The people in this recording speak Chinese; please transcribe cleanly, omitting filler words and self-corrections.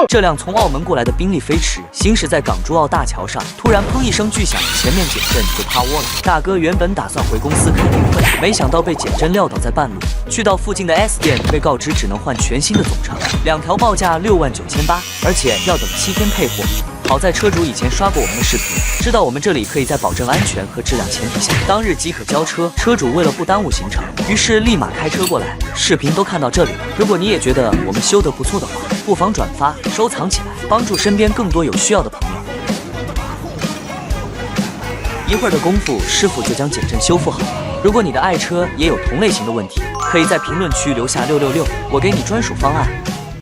这辆从澳门过来的宾利飞驰行驶在港珠澳大桥上，突然砰一声巨响，前面减震就趴窝了。大哥原本打算回公司开年会，没想到被减震撂倒在半路。去到附近的 S 店，被告知只能换全新的总成，2条报价69800，而且要等7天配货。好在车主以前刷过我们的视频，知道我们这里可以在保证安全和质量前提下，当日即可交车。车主为了不耽误行程，于是立马开车过来。视频都看到这里了，如果你也觉得我们修得不错的话，不妨转发收藏起来，帮助身边更多有需要的朋友。一会儿的功夫，师傅就将减震修复好了。如果你的爱车也有同类型的问题，可以在评论区留下666，我给你专属方案。